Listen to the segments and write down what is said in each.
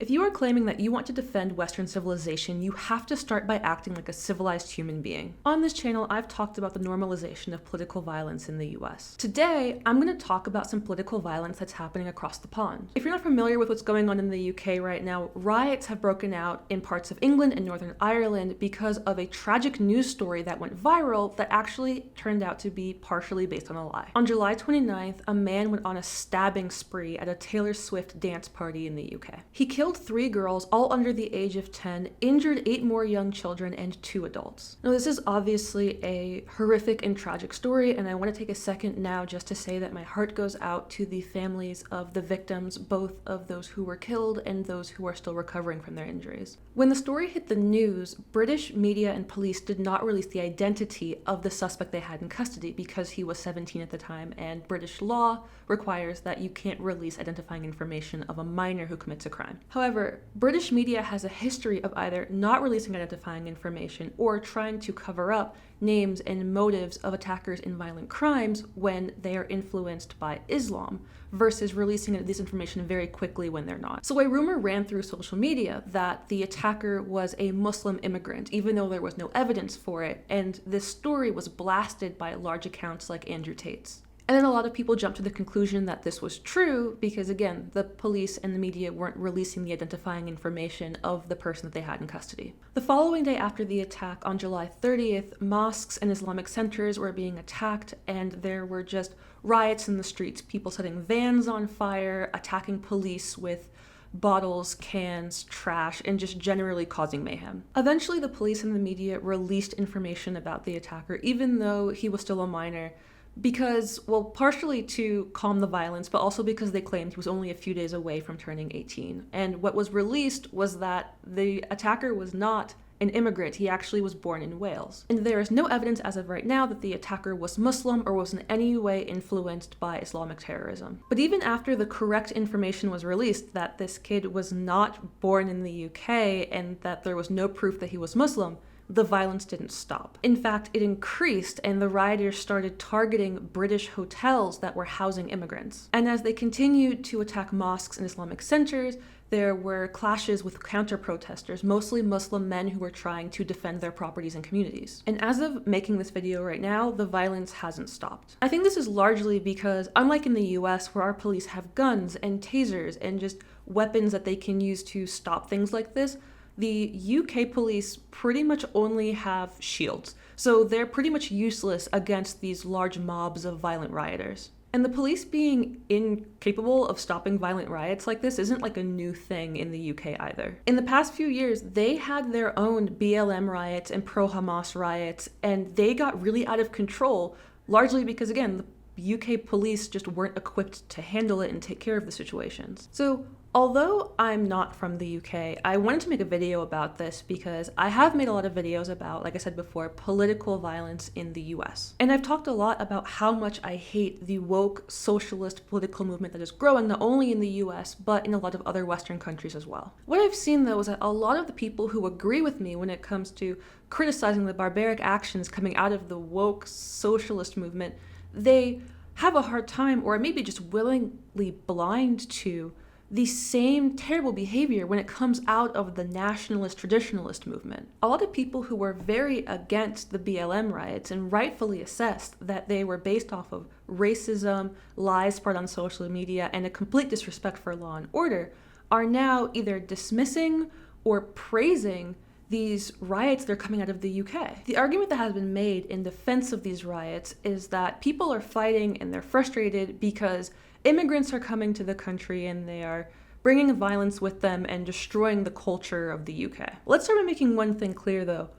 If you are claiming that you want to defend Western civilization, you have to start by acting like a civilized human being. On this channel, I've talked about the normalization of political violence in the US. Today, I'm going to talk about some political violence that's happening across the pond. If you're not familiar with what's going on in the UK right now, riots have broken out in parts of England and Northern Ireland because of a tragic news story that went viral that actually turned out to be partially based on a lie. On July 29th, a man went on a stabbing spree at a Taylor Swift dance party in the UK. He killed 3 girls, all under the age of 10, injured 8 more young children, and 2 adults. Now, this is obviously a horrific and tragic story, and I want to take a second now just to say that my heart goes out to the families of the victims, both of those who were killed and those who are still recovering from their injuries. When the story hit the news, British media and police did not release the identity of the suspect they had in custody because he was 17 at the time, and British law requires that you can't release identifying information of a minor who commits a crime. However, British media has a history of either not releasing identifying information or trying to cover up names and motives of attackers in violent crimes when they are influenced by Islam, versus releasing this information very quickly when they're not. So a rumor ran through social media that the attacker was a Muslim immigrant, even though there was no evidence for it, and this story was blasted by large accounts like Andrew Tate's. And then a lot of people jumped to the conclusion that this was true because, again, the police and the media weren't releasing the identifying information of the person that they had in custody. The following day after the attack, on July 30th, mosques and Islamic centers were being attacked, and there were just riots in the streets, people setting vans on fire, attacking police with bottles, cans, trash, and just generally causing mayhem. Eventually, the police and the media released information about the attacker, even though he was still a minor, because, well, partially to calm the violence, but also because they claimed he was only a few days away from turning 18. And what was released was that the attacker was not an immigrant. He actually was born in Wales. And there is no evidence as of right now that the attacker was Muslim or was in any way influenced by Islamic terrorism. But even after the correct information was released that this kid was not born in the UK and that there was no proof that he was Muslim, the violence didn't stop. In fact, it increased, and the rioters started targeting British hotels that were housing immigrants. And as they continued to attack mosques and Islamic centers, there were clashes with counter-protesters, mostly Muslim men who were trying to defend their properties and communities. And as of making this video right now, the violence hasn't stopped. I think this is largely because, unlike in the US, where our police have guns and tasers and just weapons that they can use to stop things like this, the UK police pretty much only have shields, so they're pretty much useless against these large mobs of violent rioters. And the police being incapable of stopping violent riots like this isn't like a new thing in the UK either. In the past few years, they had their own BLM riots and pro-Hamas riots, and they got really out of control, largely because, again, the UK police just weren't equipped to handle it and take care of the situations. So, although I'm not from the UK, I wanted to make a video about this because I have made a lot of videos about, like I said before, political violence in the US. And I've talked a lot about how much I hate the woke socialist political movement that is growing not only in the US, but in a lot of other Western countries as well. What I've seen, though, is that a lot of the people who agree with me when it comes to criticizing the barbaric actions coming out of the woke socialist movement, they have a hard time, or maybe just willingly blind to, the same terrible behavior when it comes out of the nationalist traditionalist movement. A lot of people who were very against the BLM riots and rightfully assessed that they were based off of racism, lies spread on social media, and a complete disrespect for law and order are now either dismissing or praising these riots that are coming out of the UK. The argument that has been made in defense of these riots is that people are fighting and they're frustrated because immigrants are coming to the country and they are bringing violence with them and destroying the culture of the UK. Let's start by making one thing clear, though.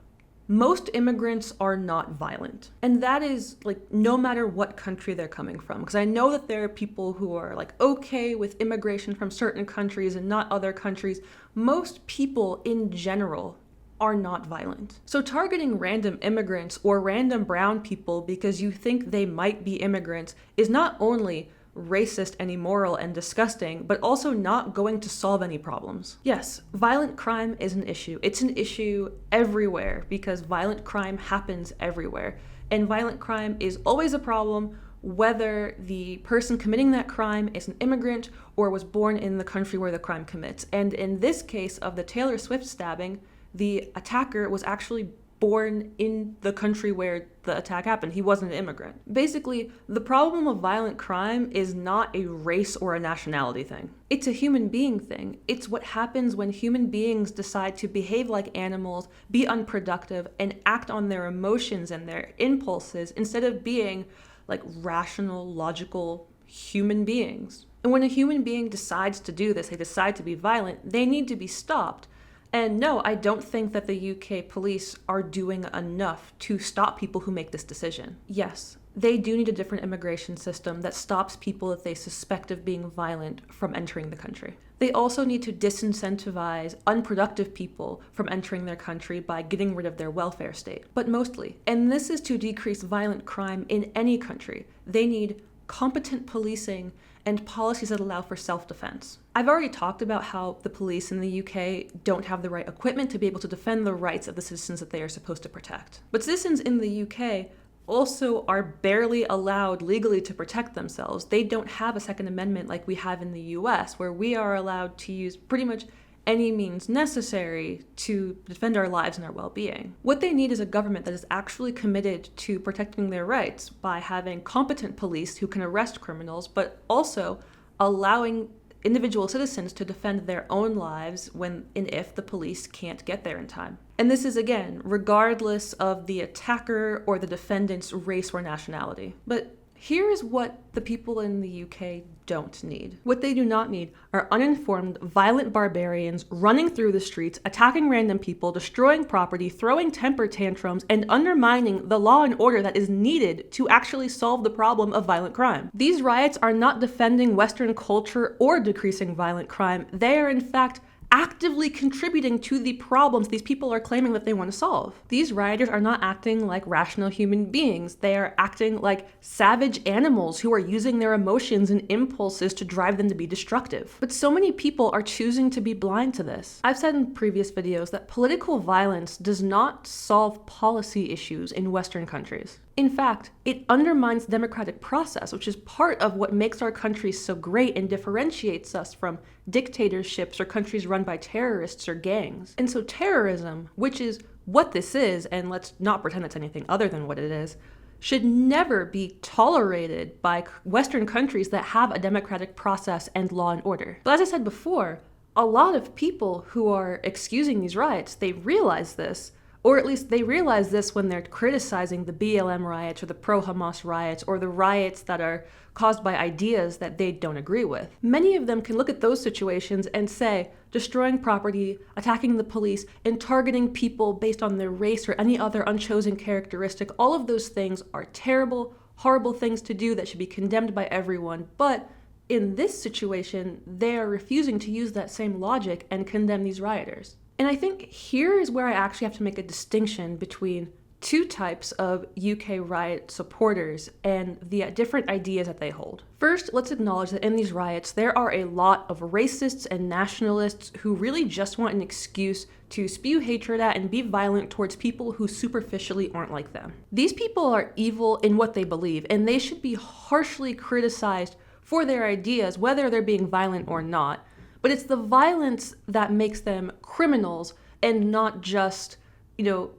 Most immigrants are not violent. And that is, like, no matter what country they're coming from. Because I know that there are people who are, like, okay with immigration from certain countries and not other countries. Most people in general are not violent. So targeting random immigrants or random brown people because you think they might be immigrants is not only racist and immoral and disgusting, but also not going to solve any problems. Yes, violent crime is an issue. It's an issue everywhere because violent crime happens everywhere. And violent crime is always a problem whether the person committing that crime is an immigrant or was born in the country where the crime commits. And in this case of the Taylor Swift stabbing, the attacker was actually born in the country where the attack happened. He wasn't an immigrant. Basically, the problem of violent crime is not a race or a nationality thing. It's a human being thing. It's what happens when human beings decide to behave like animals, be unproductive, and act on their emotions and their impulses instead of being like rational, logical human beings. And when a human being decides to do this, they decide to be violent, they need to be stopped. And no, I don't think that the UK police are doing enough to stop people who make this decision. Yes, they do need a different immigration system that stops people that they suspect of being violent from entering the country. They also need to disincentivize unproductive people from entering their country by getting rid of their welfare state. But mostly, and this is to decrease violent crime in any country, they need competent policing and policies that allow for self-defense. I've already talked about how the police in the UK don't have the right equipment to be able to defend the rights of the citizens that they are supposed to protect. But citizens in the UK also are barely allowed legally to protect themselves. They don't have a Second Amendment like we have in the US, where we are allowed to use pretty much any means necessary to defend our lives and our well-being. What they need is a government that is actually committed to protecting their rights by having competent police who can arrest criminals, but also allowing individual citizens to defend their own lives when and if the police can't get there in time. And this is, again, regardless of the attacker or the defendant's race or nationality. But here is what the people in the UK don't need. What they do not need are uninformed, violent barbarians running through the streets, attacking random people, destroying property, throwing temper tantrums, and undermining the law and order that is needed to actually solve the problem of violent crime. These riots are not defending Western culture or decreasing violent crime. They are, in fact, actively contributing to the problems these people are claiming that they want to solve. These rioters are not acting like rational human beings. They are acting like savage animals who are using their emotions and impulses to drive them to be destructive. But so many people are choosing to be blind to this. I've said in previous videos that political violence does not solve policy issues in Western countries. In fact, it undermines the democratic process, which is part of what makes our country so great and differentiates us from dictatorships or countries run by terrorists or gangs. And so terrorism, which is what this is, and let's not pretend it's anything other than what it is, should never be tolerated by Western countries that have a democratic process and law and order. But as I said before, a lot of people who are excusing these riots, they realize this, or at least they realize this when they're criticizing the BLM riots or the pro-Hamas riots or the riots that are caused by ideas that they don't agree with. Many of them can look at those situations and say, destroying property, attacking the police, and targeting people based on their race or any other unchosen characteristic, all of those things are terrible, horrible things to do that should be condemned by everyone. But in this situation, they are refusing to use that same logic and condemn these rioters. And I think here is where I actually have to make a distinction between two types of UK riot supporters and the different ideas that they hold. First, let's acknowledge that in these riots, there are a lot of racists and nationalists who really just want an excuse to spew hatred at and be violent towards people who superficially aren't like them. These people are evil in what they believe, and they should be harshly criticized for their ideas, whether they're being violent or not. But it's the violence that makes them criminals and not just,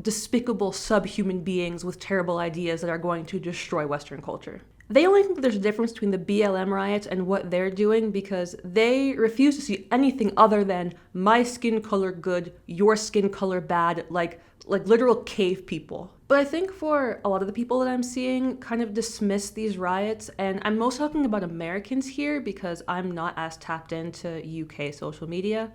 despicable subhuman beings with terrible ideas that are going to destroy Western culture. They only think there's a difference between the BLM riots and what they're doing because they refuse to see anything other than my skin color good, your skin color bad, like literal cave people. But I think for a lot of the people that I'm seeing kind of dismiss these riots, and I'm most talking about Americans here because I'm not as tapped into UK social media,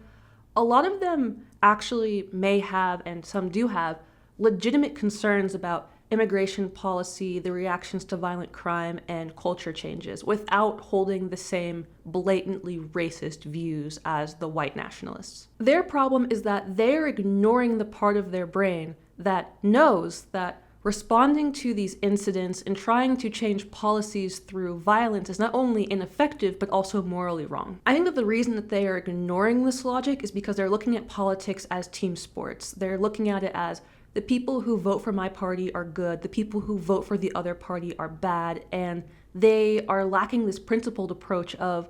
a lot of them actually may have, and some do have, legitimate concerns about immigration policy, the reactions to violent crime, and culture changes without holding the same blatantly racist views as the white nationalists. Their problem is that they're ignoring the part of their brain that knows that responding to these incidents and trying to change policies through violence is not only ineffective, but also morally wrong. I think that the reason that they are ignoring this logic is because they're looking at politics as team sports. They're looking at it as the people who vote for my party are good, the people who vote for the other party are bad, and They are lacking this principled approach of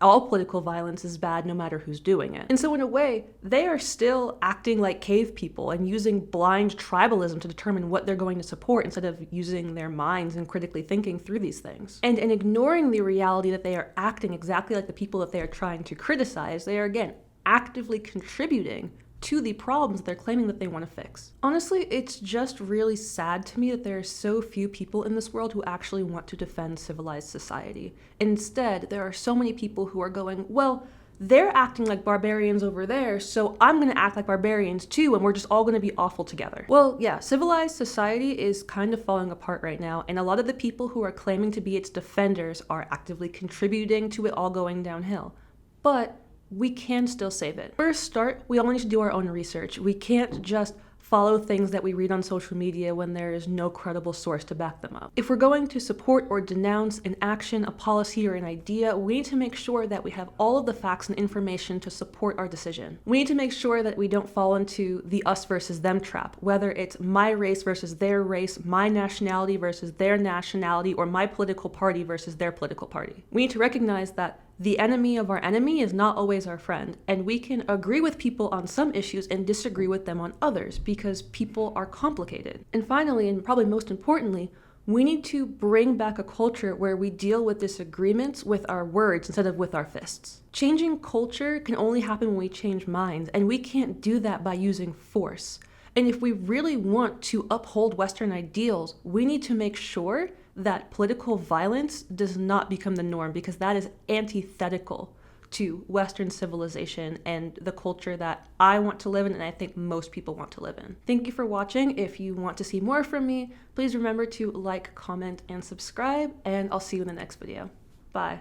all political violence is bad no matter who's doing it. And so in a way, they are still acting like cave people and using blind tribalism to determine what they're going to support instead of using their minds and critically thinking through these things. And in ignoring the reality that they are acting exactly like the people that they are trying to criticize, they are again actively contributing to the problems that they're claiming that they want to fix. Honestly, it's just really sad to me that there are so few people in this world who actually want to defend civilized society. Instead, there are so many people who are going, well, they're acting like barbarians over there, so I'm going to act like barbarians too, and we're just all going to be awful together. Well, yeah, civilized society is kind of falling apart right now, and a lot of the people who are claiming to be its defenders are actively contributing to it all going downhill. But we can still save it. First start, we all need to do our own research. We can't just follow things that we read on social media when there is no credible source to back them up. If we're going to support or denounce an action, a policy, or an idea, we need to make sure that we have all of the facts and information to support our decision. We need to make sure that we don't fall into the us versus them trap, whether it's my race versus their race, my nationality versus their nationality, or my political party versus their political party. We need to recognize that the enemy of our enemy is not always our friend, and we can agree with people on some issues and disagree with them on others because people are complicated. And finally, and probably most importantly, we need to bring back a culture where we deal with disagreements with our words instead of with our fists. Changing culture can only happen when we change minds, and we can't do that by using force. And if we really want to uphold Western ideals, we need to make sure that political violence does not become the norm, because that is antithetical to Western civilization and the culture that I want to live in and I think most people want to live in. Thank you for watching. If you want to see more from me, please remember to like, comment, and subscribe, and I'll see you in the next video. Bye.